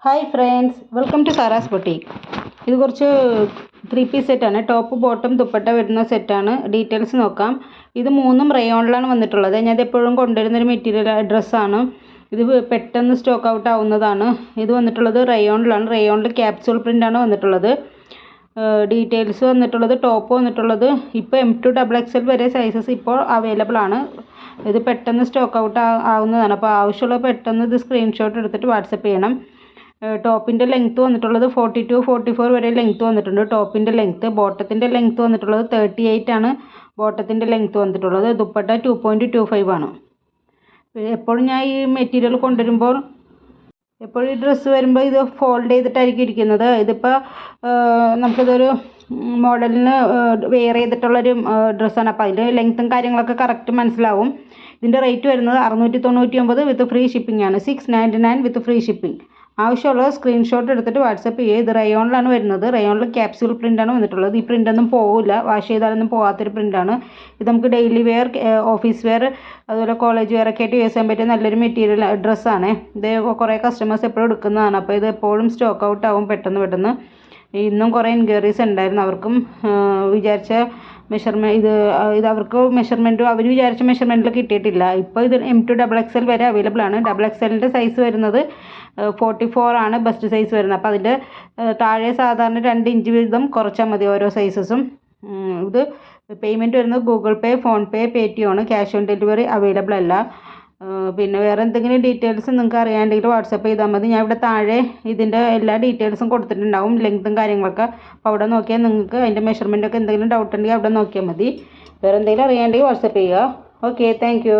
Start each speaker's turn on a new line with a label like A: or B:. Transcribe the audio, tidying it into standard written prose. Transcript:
A: Hi friends, welcome to Sara's boutique. ഇത് കുറച്ച് 3 piece സെറ്റാണ്. ടോപ്പ് ബോട്ടം ദുപ്പട്ട വരുന്ന സെറ്റാണ്. ഡീറ്റെയിൽസ് നോക്കാം. ഇത് മൂന്നും റയോണിലാണ് വന്നിട്ടുള്ളത്. ഞാൻ എപ്പോഴും കൊണ്ടുവരുന്നൊരു മെറ്റീരിയൽ ഡ്രസ്സാണ്. ഇത് പെട്ടെന്ന് സ്റ്റോക്ക് ഔട്ട് ആവുന്നതാണ്. ഇത് വന്നിട്ടുള്ളത് റയോണിലാണ്. റയോണിൽ ക്യാപ്സ്യൂൾ പ്രിൻ്റാണ് വന്നിട്ടുള്ളത്. ഡീറ്റെയിൽസ് വന്നിട്ടുള്ളത് ടോപ്പ് വന്നിട്ടുള്ളത് ഇപ്പോൾ M2 XXL വരെ സൈസസ് ഇപ്പോൾ അവൈലബിൾ ആണ്. ഇത് പെട്ടെന്ന് സ്റ്റോക്ക് ഔട്ട് ആവുന്നതാണ്. അപ്പോൾ ആവശ്യമുള്ള പെട്ടെന്ന് ഇത് സ്ക്രീൻഷോട്ട് എടുത്തിട്ട് വാട്സപ്പ് ചെയ്യണം. ടോപ്പിൻ്റെ ലെങ്ത്ത് വന്നിട്ടുള്ളത് 42-44 വരെ ലെങ്ത്ത് വന്നിട്ടുണ്ട്. ടോപ്പിൻ്റെ ലെങ്ത്ത്. ബോട്ടത്തിൻ്റെ ലെങ്ത്ത് വന്നിട്ടുള്ളത് 38 ആണ്. ബോട്ടത്തിൻ്റെ ലെങ്ത്ത് വന്നിട്ടുള്ളത്. ദുപ്പട്ട 2.25 ആണ്. എപ്പോഴും ഞാൻ ഈ മെറ്റീരിയൽ കൊണ്ടുവരുമ്പോൾ എപ്പോഴും ഈ ഡ്രസ്സ് വരുമ്പോൾ ഇത് ഫോൾഡ് ചെയ്തിട്ടായിരിക്കും ഇരിക്കുന്നത്. ഇതിപ്പോൾ നമുക്കിതൊരു മോഡലിന് വെയർ ചെയ്തിട്ടുള്ളൊരു ഡ്രസ്സാണ്. അപ്പോൾ അതിൻ്റെ ലെങ്ത്തും കാര്യങ്ങളൊക്കെ കറക്റ്റ് മനസ്സിലാവും. ഇതിൻ്റെ റേറ്റ് വരുന്നത് 699 വിത്ത് ഫ്രീ ഷിപ്പിംഗ് ആണ്. 699 വിത്ത് ഫ്രീ ഷിപ്പിംഗ്. ആവശ്യമുള്ള സ്ക്രീൻഷോട്ട് എടുത്തിട്ട് വാട്സപ്പ് ചെയ്യുക. ഇത് റയോണിലാണ് വരുന്നത്. റയോണിൽ ക്യാപ്സ്യൂൾ പ്രിൻ്റാണ് വന്നിട്ടുള്ളത്. ഈ പ്രിൻ്റൊന്നും പോകില്ല, വാഷ് ചെയ്താലൊന്നും പോകാത്തൊരു പ്രിൻ്റാണ്. ഇത് നമുക്ക് ഡെയിലി വെയർ, ഓഫീസ് വെയർ, അതുപോലെ കോളേജ് വെയർ ഒക്കെ ആയിട്ട് യൂസ് ചെയ്യാൻ പറ്റിയ നല്ലൊരു മെറ്റീരിയൽ ഡ്രസ്സാണ്. ഇത് കുറേ കസ്റ്റമേഴ്സ് എപ്പോഴും എടുക്കുന്നതാണ്. അപ്പോൾ ഇത് എപ്പോഴും സ്റ്റോക്ക് ഔട്ട് ആവും പെട്ടെന്ന്. ഇന്നും കുറേ എൻക്വയറീസ് ഉണ്ടായിരുന്നു. അവർക്കും വിചാരിച്ച ഇത് അവർക്ക് മെഷർമെൻറ്റും അവർ വിചാരിച്ച മെഷർമെൻറ്റിൽ കിട്ടിയിട്ടില്ല. ഇപ്പോൾ ഇത് M2 XXL വരെ അവൈലബിൾ ആണ്. XXLൻ്റെ സൈസ് വരുന്നത് 44 ആണ് ബെസ്റ്റ് സൈസ് വരുന്നത്. അപ്പോൾ അതിൻ്റെ താഴെ സാധാരണ 2 ഇഞ്ച് വീതം കുറച്ചാൽ മതി ഓരോ സൈസസും. ഇത് പേയ്മെൻറ്റ് വരുന്നത് ഗൂഗിൾ പേ, ഫോൺ പേ, പേടിഎം ആണ്. ക്യാഷ് ഓൺ ഡെലിവറി അവൈലബിൾ അല്ല. പിന്നെ വേറെ എന്തെങ്കിലും ഡീറ്റെയിൽസ് നിങ്ങൾക്ക് അറിയാണ്ടെങ്കിൽ വാട്സപ്പ് ചെയ്താൽ മതി. ഞാൻ ഇവിടെ താഴെ ഇതിൻ്റെ എല്ലാ ഡീറ്റെയിൽസും കൊടുത്തിട്ടുണ്ടാവും, ലെങ്ത്തും കാര്യങ്ങളൊക്കെ. അപ്പോൾ അവിടെ നോക്കിയാൽ നിങ്ങൾക്ക് അതിൻ്റെ മെഷർമെൻറ്റൊക്കെ എന്തെങ്കിലും ഡൗട്ട് ഉണ്ടെങ്കിൽ അവിടെ നോക്കിയാൽ മതി. വേറെ എന്തെങ്കിലും അറിയാണ്ടെങ്കിൽ വാട്സപ്പ് ചെയ്യുക. Okay, thank you.